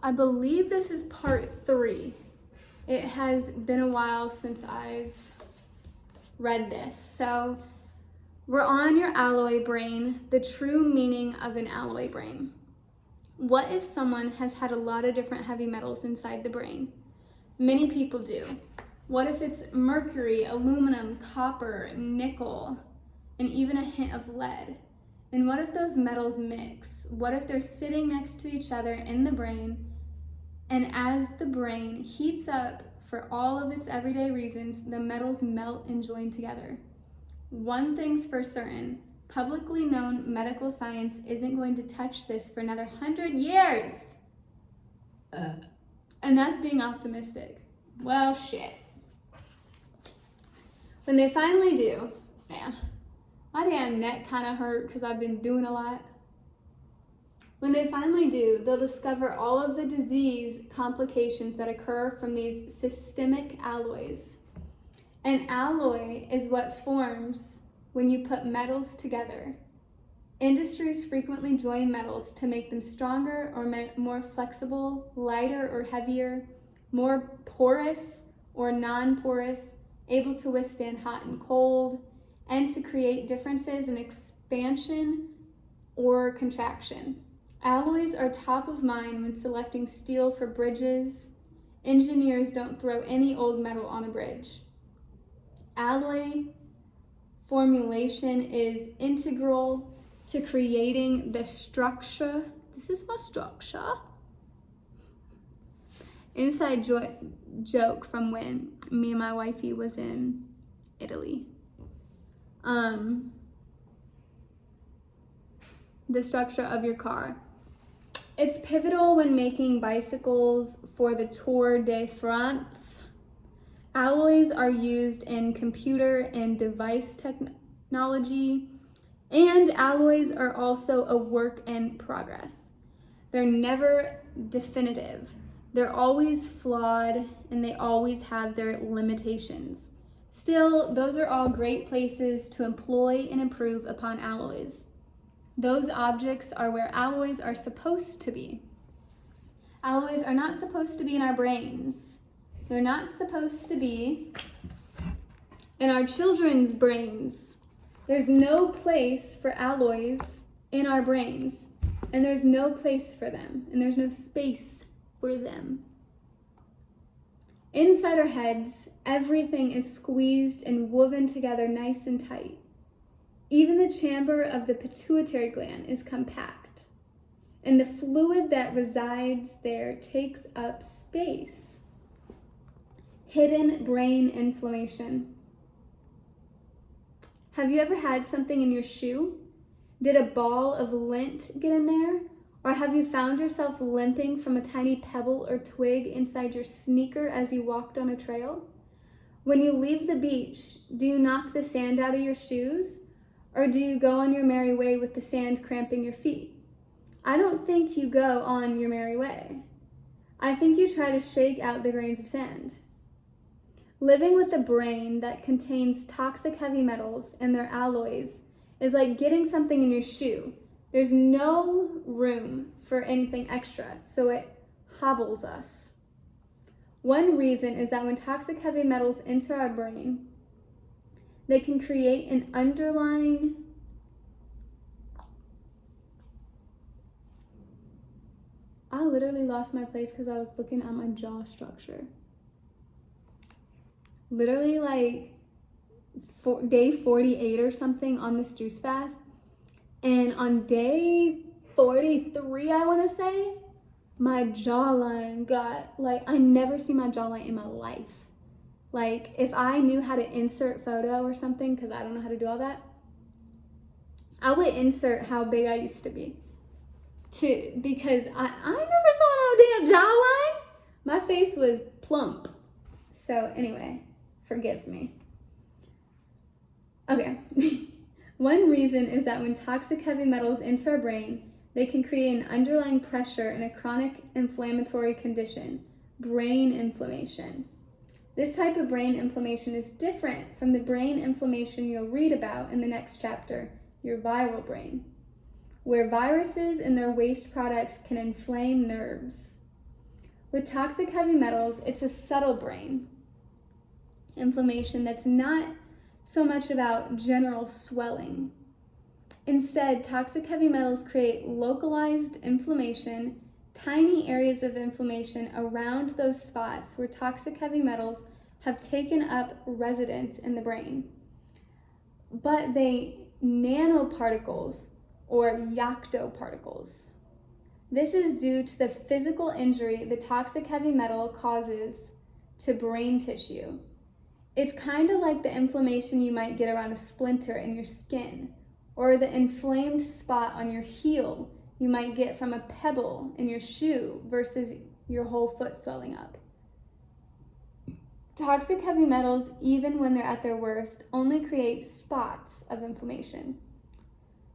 I believe this is part 3. It has been a while since I've read this. So we're on your alloy brain, the true meaning of an alloy brain. What if someone has had a lot of different heavy metals inside the brain? Many people do. What if it's mercury, aluminum, copper, nickel, and even a hint of lead? And what if those metals mix? What if they're sitting next to each other in the brain, and as the brain heats up for all of its everyday reasons, the metals melt and join together? One thing's for certain, publicly known medical science isn't going to touch this for another 100 years. And that's being optimistic. Well, shit. When they finally do, my damn neck kind of hurt because I've been doing a lot. When they finally do, they'll discover all of the disease complications that occur from these systemic alloys. An alloy is what forms when you put metals together. Industries frequently join metals to make them stronger or more flexible, lighter or heavier, more porous or non-porous, able to withstand hot and cold, and to create differences in expansion or contraction. Alloys are top of mind when selecting steel for bridges. Engineers don't throw any old metal on a bridge. Alloy formulation is integral to creating the structure. This is my structure. Inside joke from when me and my wifey was in Italy. The structure of your car. It's pivotal when making bicycles for the Tour de France. Alloys are used in computer and device technology, and alloys are also a work in progress. They're never definitive. They're always flawed, and they always have their limitations. Still, those are all great places to employ and improve upon alloys. Those objects are where alloys are supposed to be. Alloys are not supposed to be in our brains. They're not supposed to be in our children's brains. There's no place for alloys in our brains, and there's no place for them, and there's no space for them. Inside our heads, everything is squeezed and woven together nice and tight. Even the chamber of the pituitary gland is compact, and the fluid that resides there takes up space. Hidden brain inflammation. Have you ever had something in your shoe? Did a ball of lint get in there? Or have you found yourself limping from a tiny pebble or twig inside your sneaker as you walked on a trail? When you leave the beach, do you knock the sand out of your shoes? Or do you go on your merry way with the sand cramping your feet? I don't think you go on your merry way. I think you try to shake out the grains of sand. Living with a brain that contains toxic heavy metals and their alloys is like getting something in your shoe. There's no room for anything extra, so it hobbles us. One reason is that when toxic heavy metals enter our brain, they can create an underlying I literally lost my place because I was looking at my jaw structure. Literally like day 48 or something on this juice fast. And on day 43, I want to say, my jawline got, I never see my jawline in my life. Like, if I knew how to insert photo or something, because I don't know how to do all that, I would insert how big I used to be. Because I never saw no damn jawline. My face was plump. So anyway, forgive me. Okay. One reason is that when toxic heavy metals enter our brain, they can create an underlying pressure in a chronic inflammatory condition, brain inflammation. This type of brain inflammation is different from the brain inflammation you'll read about in the next chapter, your viral brain, where viruses and their waste products can inflame nerves. With toxic heavy metals, it's a subtle brain inflammation that's not so much about general swelling. Instead, toxic heavy metals create localized inflammation, tiny areas of inflammation around those spots where toxic heavy metals have taken up residence in the brain. But they nanoparticles or yoctoparticles. This is due to the physical injury the toxic heavy metal causes to brain tissue. It's kind of like the inflammation you might get around a splinter in your skin, or the inflamed spot on your heel you might get from a pebble in your shoe versus your whole foot swelling up. Toxic heavy metals, even when they're at their worst, only create spots of inflammation.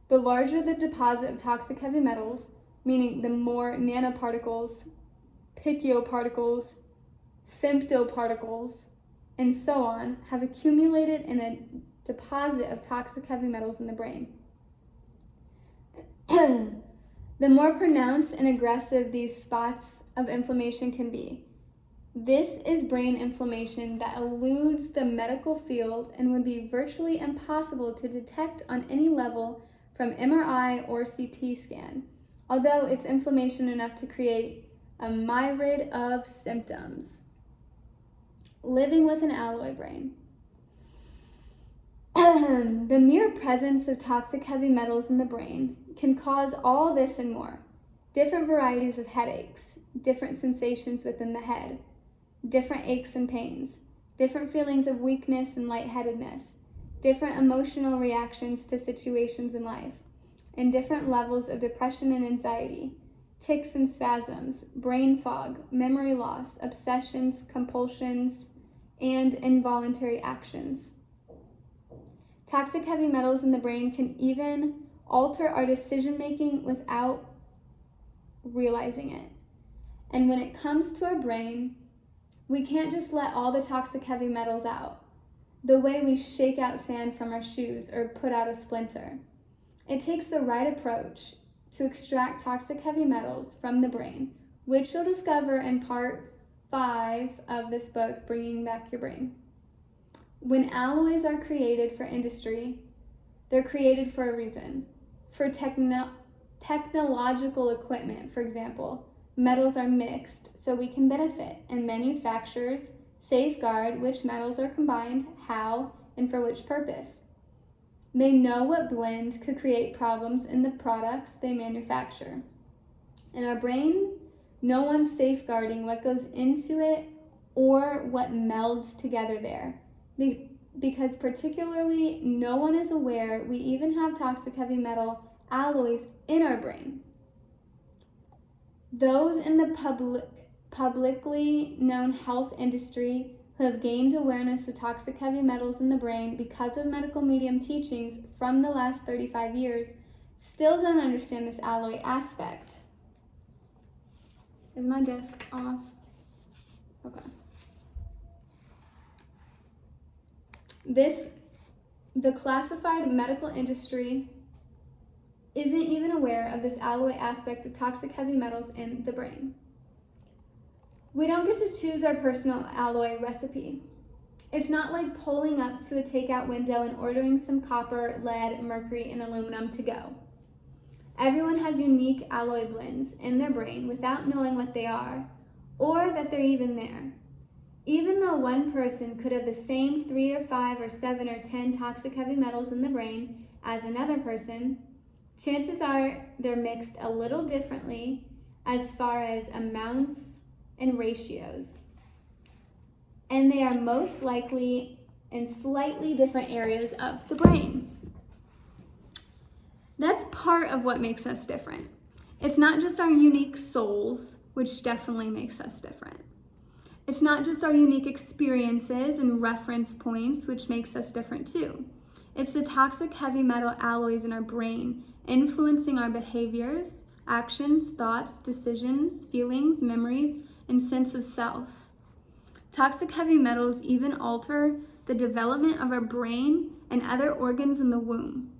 The larger the deposit of toxic heavy metals, meaning the more nanoparticles, picoparticles, femtoparticles, and so on, have accumulated in a deposit of toxic heavy metals in the brain, the more pronounced and aggressive these spots of inflammation can be. This is brain inflammation that eludes the medical field and would be virtually impossible to detect on any level from MRI or CT scan, although it's inflammation enough to create a myriad of symptoms. Living with an alloy brain. The mere presence of toxic heavy metals in the brain can cause all this and more. Different varieties of headaches, different sensations within the head, different aches and pains, different feelings of weakness and lightheadedness, different emotional reactions to situations in life, and different levels of depression and anxiety, tics and spasms, brain fog, memory loss, obsessions, compulsions, and involuntary actions. Toxic heavy metals in the brain can even alter our decision-making without realizing it. And when it comes to our brain, we can't just let all the toxic heavy metals out, the way we shake out sand from our shoes or put out a splinter. It takes the right approach to extract toxic heavy metals from the brain, which you'll discover in part 5 of this book, Bringing Back Your Brain. When alloys are created for industry, they're created for a reason. For technological equipment, for example, metals are mixed so we can benefit, and manufacturers safeguard which metals are combined, how, and for which purpose. They know what blend could create problems in the products they manufacture. In our brain, no one's safeguarding what goes into it or what melds together there, because particularly no one is aware we even have toxic heavy metal alloys in our brain. Those in the publicly known health industry who have gained awareness of toxic heavy metals in the brain because of medical medium teachings from the last 35 years still don't understand this alloy aspect. Is my desk off? Okay. The classified medical industry isn't even aware of this alloy aspect of toxic heavy metals in the brain. We don't get to choose our personal alloy recipe. It's not like pulling up to a takeout window and ordering some copper, lead, mercury, and aluminum to go. Everyone has unique alloy blends in their brain without knowing what they are, or that they're even there. Even though one person could have the same 3 or 5 or 7 or 10 toxic heavy metals in the brain as another person, chances are they're mixed a little differently as far as amounts and ratios. And they are most likely in slightly different areas of the brain. That's part of what makes us different. It's not just our unique souls, which definitely makes us different. It's not just our unique experiences and reference points, which makes us different too. It's the toxic heavy metal alloys in our brain influencing our behaviors, actions, thoughts, decisions, feelings, memories, and sense of self. Toxic heavy metals even alter the development of our brain and other organs in the womb.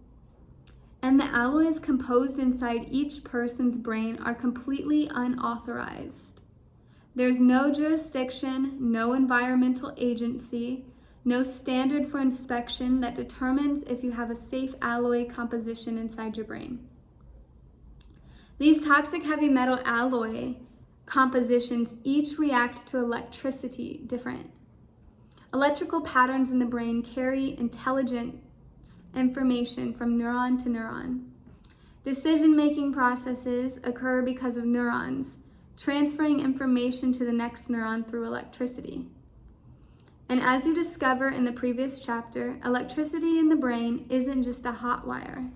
And the alloys composed inside each person's brain are completely unauthorized. There's no jurisdiction, no environmental agency, no standard for inspection that determines if you have a safe alloy composition inside your brain. These toxic heavy metal alloy compositions each react to electricity different. Electrical patterns in the brain carry intelligence information from neuron to neuron. Decision-making processes occur because of neurons transferring information to the next neuron through electricity. And as you discover in the previous chapter, electricity in the brain isn't just a hot wire.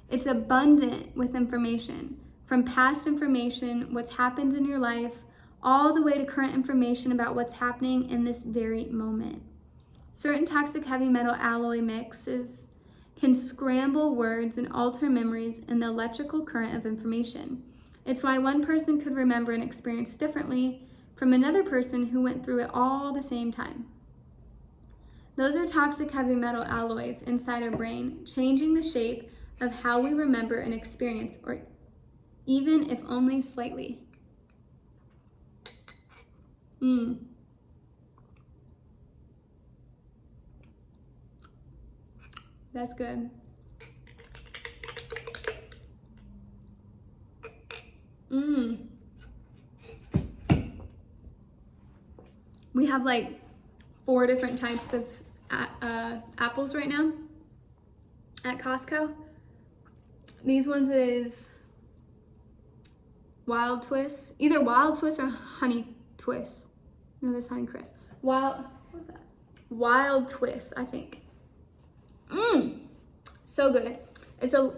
It's abundant with information, from past information, what's happened in your life, all the way to current information about what's happening in this very moment. Certain toxic heavy metal alloy mixes can scramble words and alter memories in the electrical current of information. It's why one person could remember an experience differently from another person who went through it all the same time. Those are toxic heavy metal alloys inside our brain, changing the shape of how we remember an experience, or even if only slightly. That's good. We have like 4 different types of apples right now at Costco. These ones is Wild Twist, either Wild Twist or Honey Twist. No, that's Honey Crisp. What was that? Wild Twist, I think. So good. It's a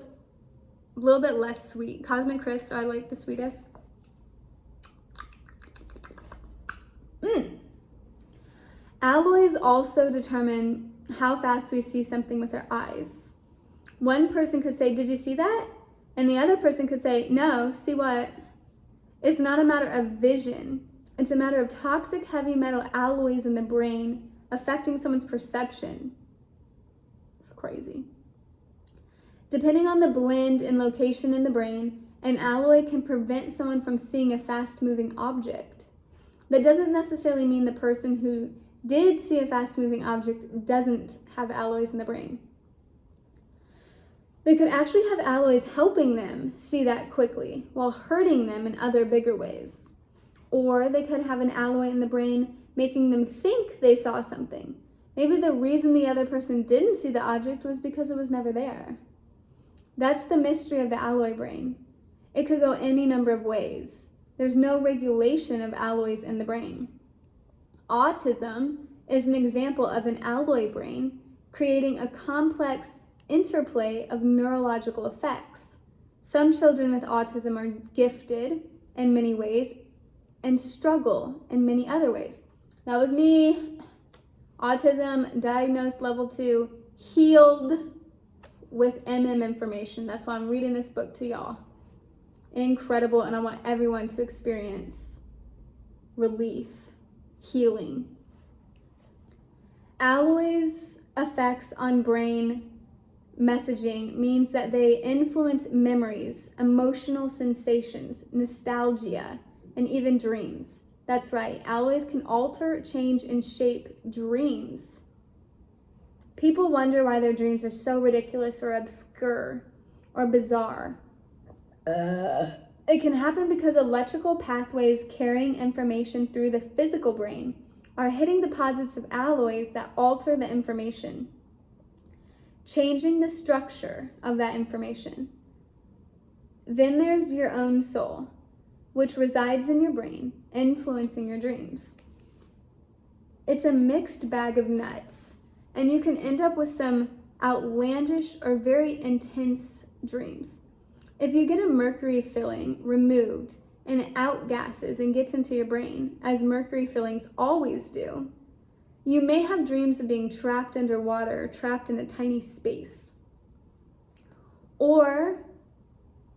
little bit less sweet. Cosmic Crisp, I like the sweetest. Alloys also determine how fast we see something with our eyes. One person could say, "Did you see that?" And the other person could say, "No, see what?" It's not a matter of vision. It's a matter of toxic heavy metal alloys in the brain affecting someone's perception. It's crazy. Depending on the blend and location in the brain, an alloy can prevent someone from seeing a fast-moving object. That doesn't necessarily mean the person who did see a fast-moving object doesn't have alloys in the brain. They could actually have alloys helping them see that quickly while hurting them in other bigger ways. Or they could have an alloy in the brain making them think they saw something. Maybe the reason the other person didn't see the object was because it was never there. That's the mystery of the alloy brain. It could go any number of ways. There's no regulation of alloys in the brain. Autism is an example of an alloy brain creating a complex interplay of neurological effects. Some children with autism are gifted in many ways and struggle in many other ways. That was me. Autism, diagnosed level 2, healed with information. That's why I'm reading this book to y'all. Incredible, and I want everyone to experience relief, healing. Alloys' effects on brain messaging means that they influence memories, emotional sensations, nostalgia, and even dreams. That's right, alloys can alter, change, and shape dreams. People wonder why their dreams are so ridiculous or obscure or bizarre. It can happen because electrical pathways carrying information through the physical brain are hitting deposits of alloys that alter the information, changing the structure of that information. Then there's your own soul, which resides in your brain, influencing your dreams. It's a mixed bag of nuts, and you can end up with some outlandish or very intense dreams. If you get a mercury filling removed and it outgasses and gets into your brain, as mercury fillings always do, you may have dreams of being trapped underwater or trapped in a tiny space. Or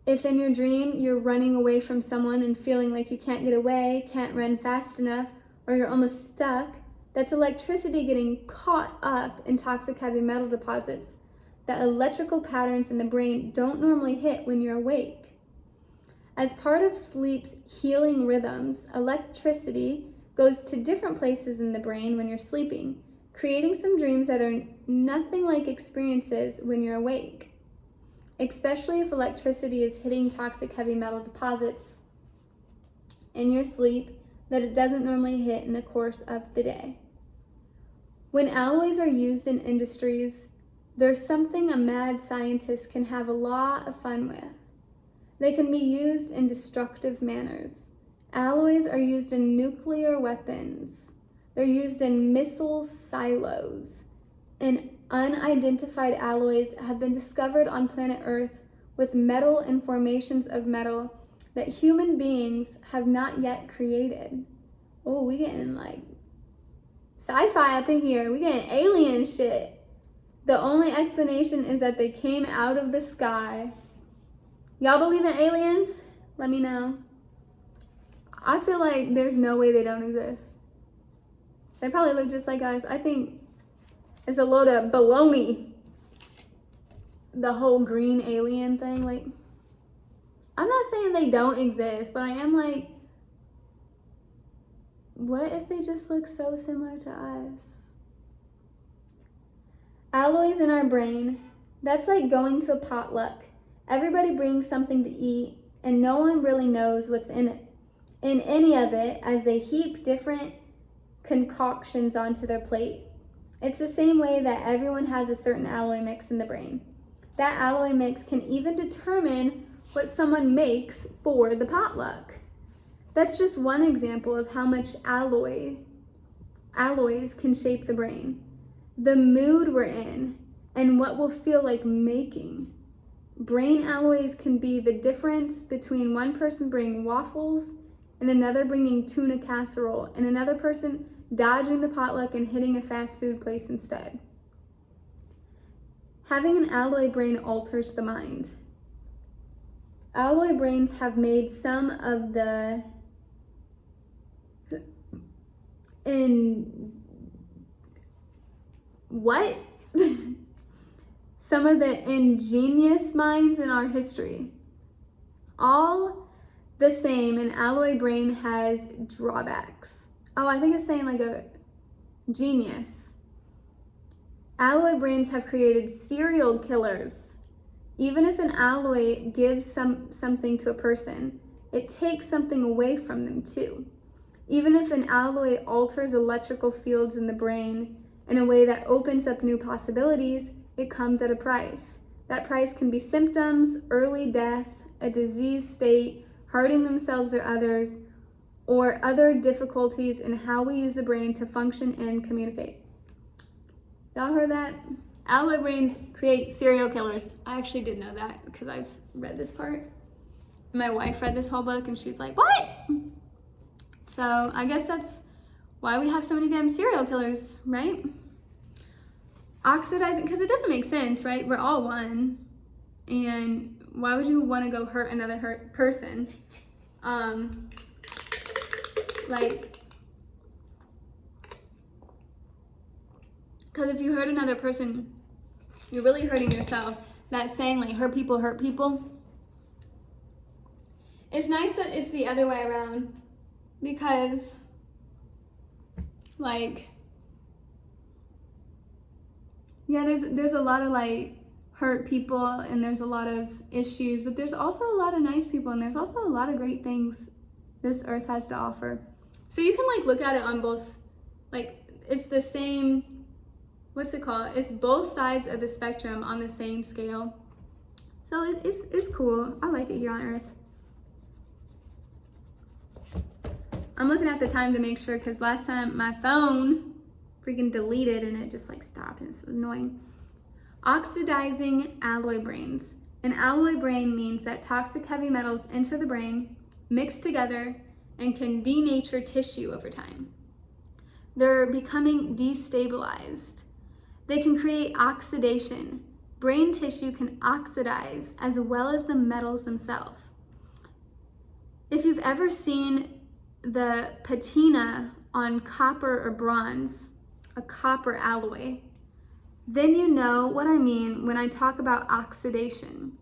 if in your dream you're running away from someone and feeling like you can't get away, can't run fast enough, or you're almost stuck, that's electricity getting caught up in toxic heavy metal deposits that electrical patterns in the brain don't normally hit when you're awake. As part of sleep's healing rhythms, electricity goes to different places in the brain when you're sleeping, creating some dreams that are nothing like experiences when you're awake, especially if electricity is hitting toxic heavy metal deposits in your sleep that it doesn't normally hit in the course of the day. When alloys are used in industries, there's something a mad scientist can have a lot of fun with. They can be used in destructive manners. Alloys are used in nuclear weapons. They're used in missile silos. And unidentified alloys have been discovered on planet Earth with metal and formations of metal that human beings have not yet created. Oh, we getting like sci-fi up in here. We getting alien shit. The only explanation is that they came out of the sky. Y'all believe in aliens? Let me know. I feel like there's no way they don't exist. They probably look just like us. I think it's a load of baloney. The whole green alien thing. Like, I'm not saying they don't exist, but I am like, what if they just look so similar to us? Alloys in our brain, that's like going to a potluck. Everybody brings something to eat, and no one really knows what's in it. In any of it, as they heap different concoctions onto their plate. It's the same way that everyone has a certain alloy mix in the brain. That alloy mix can even determine what someone makes for the potluck. That's just one example of how much alloys can shape the brain, the mood we're in, and what we'll feel like making. Brain alloys can be the difference between one person bringing waffles and another bringing tuna casserole, and another person dodging the potluck and hitting a fast food place instead. Having an alloy brain alters the mind. Alloy brains have made some of the some of the ingenious minds in our history. All the same, an alloy brain has drawbacks. Oh, I think it's saying like a genius. Alloy brains have created serial killers. Even if an alloy gives something to a person, it takes something away from them too. Even if an alloy alters electrical fields in the brain in a way that opens up new possibilities, it comes at a price. That price can be symptoms, early death, a disease state, hurting themselves or others, or other difficulties in how we use the brain to function and communicate. Y'all heard that? Alloy brains create serial killers. I actually did know that because I've read this part. My wife read this whole book and she's like, what? So I guess that's why we have so many damn serial killers, right? Oxidizing, because it doesn't make sense, right? We're all one. And why would you want to go hurt another person? Because if you hurt another person, you're really hurting yourself. That saying, like, hurt people. It's nice that it's the other way around, because, like, yeah, there's a lot of, like, hurt people, and there's a lot of issues, but there's also a lot of nice people, and there's also a lot of great things this earth has to offer. So you can, like, look at it on both, like, it's the same, what's it called? It's both sides of the spectrum on the same scale. So it's cool. I like it here on earth. I'm looking at the time to make sure, because last time my phone freaking deleted and it just like stopped, and it's annoying. Oxidizing alloy brains. An alloy brain means that toxic heavy metals enter the brain, mix together, and can denature tissue over time. They're becoming destabilized. They can create oxidation. Brain tissue can oxidize as well as the metals themselves. If you've ever seen the patina on copper or bronze, a copper alloy, then you know what I mean when I talk about oxidation.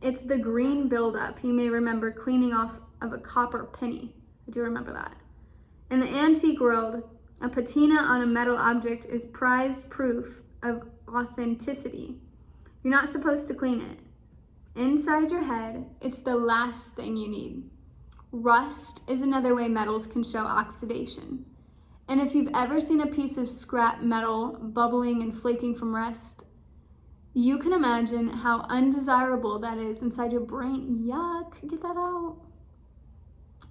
It's the green buildup you may remember cleaning off of a copper penny. I do remember that. In the antique world, a patina on a metal object is prized proof of authenticity. You're not supposed to clean it. Inside your head, it's the last thing you need. Rust is another way metals can show oxidation. And if you've ever seen a piece of scrap metal bubbling and flaking from rust, you can imagine how undesirable that is inside your brain. Yuck, get that out.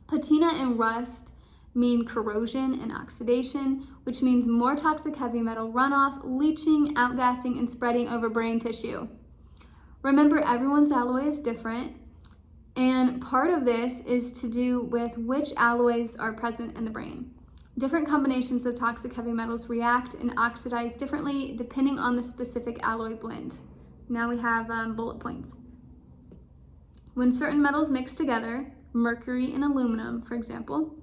Patina and rust mean corrosion and oxidation, which means more toxic heavy metal runoff, leaching, outgassing, and spreading over brain tissue. Remember, everyone's alloy is different, and part of this is to do with which alloys are present in the brain. Different combinations of toxic heavy metals react and oxidize differently depending on the specific alloy blend. Now we have bullet points. When certain metals mix together, mercury and aluminum, for example,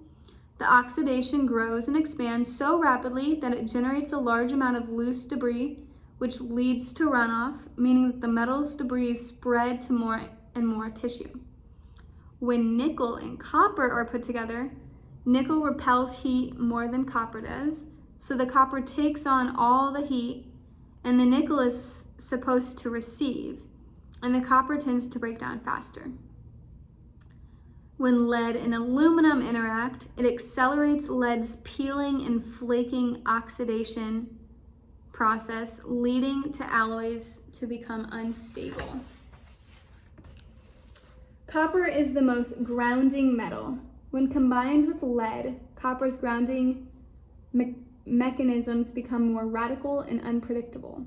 the oxidation grows and expands so rapidly that it generates a large amount of loose debris, which leads to runoff, meaning that the metal's debris spread to more and more tissue. When nickel and copper are put together, nickel repels heat more than copper does, so the copper takes on all the heat, and the nickel is supposed to receive, and the copper tends to break down faster. When lead and aluminum interact, it accelerates lead's peeling and flaking oxidation process, leading to alloys to become unstable. Copper is the most grounding metal. When combined with lead, copper's grounding mechanisms become more radical and unpredictable.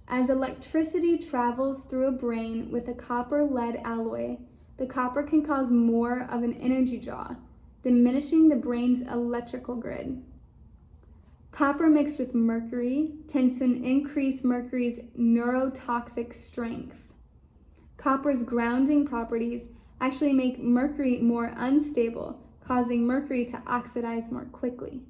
As electricity travels through a brain with a copper-lead alloy, the copper can cause more of an energy draw, diminishing the brain's electrical grid. Copper mixed with mercury tends to increase mercury's neurotoxic strength. Copper's grounding properties actually make mercury more unstable, causing mercury to oxidize more quickly.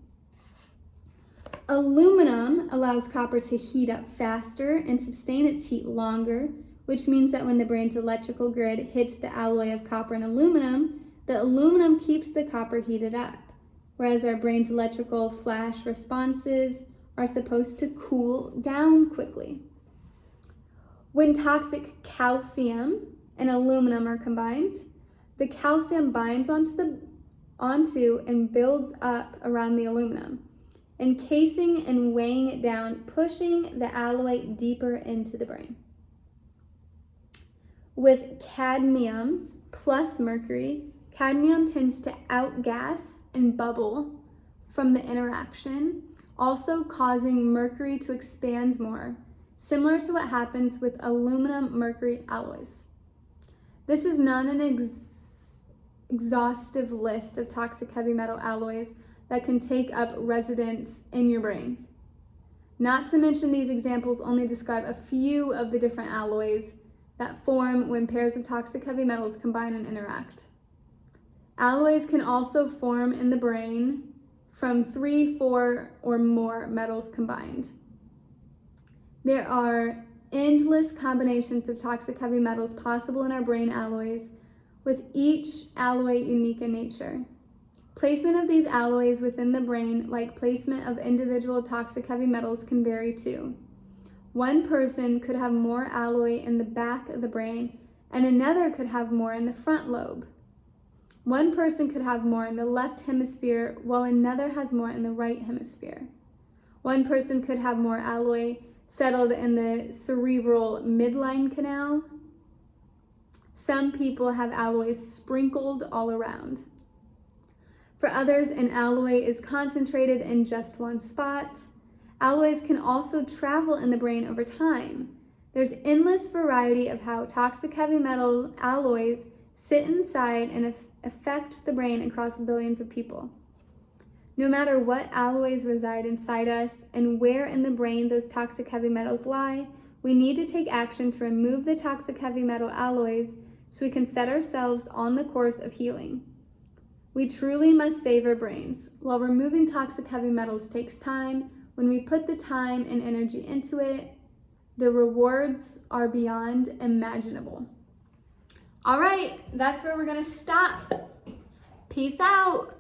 Aluminum allows copper to heat up faster and sustain its heat longer, which means that when the brain's electrical grid hits the alloy of copper and aluminum, the aluminum keeps the copper heated up, whereas our brain's electrical flash responses are supposed to cool down quickly. When toxic calcium and aluminum are combined, the calcium binds onto and builds up around the aluminum, encasing and weighing it down, pushing the alloy deeper into the brain. With cadmium plus mercury, cadmium tends to outgas and bubble from the interaction, also causing mercury to expand more, similar to what happens with aluminum-mercury alloys. This is not an exhaustive list of toxic heavy metal alloys that can take up residence in your brain. Not to mention, these examples only describe a few of the different alloys that form when pairs of toxic heavy metals combine and interact. Alloys can also form in the brain from 3, 4, or more metals combined. There are endless combinations of toxic heavy metals possible in our brain alloys, with each alloy unique in nature. Placement of these alloys within the brain, like placement of individual toxic heavy metals, can vary too. One person could have more alloy in the back of the brain, and another could have more in the front lobe. One person could have more in the left hemisphere, while another has more in the right hemisphere. One person could have more alloy settled in the cerebral midline canal. Some people have alloys sprinkled all around. For others, an alloy is concentrated in just one spot. Alloys can also travel in the brain over time. There's endless variety of how toxic heavy metal alloys sit inside and affect the brain across billions of people. No matter what alloys reside inside us and where in the brain those toxic heavy metals lie, we need to take action to remove the toxic heavy metal alloys so we can set ourselves on the course of healing. We truly must save our brains. While removing toxic heavy metals takes time, when we put the time and energy into it, the rewards are beyond imaginable. All right, that's where we're gonna stop. Peace out.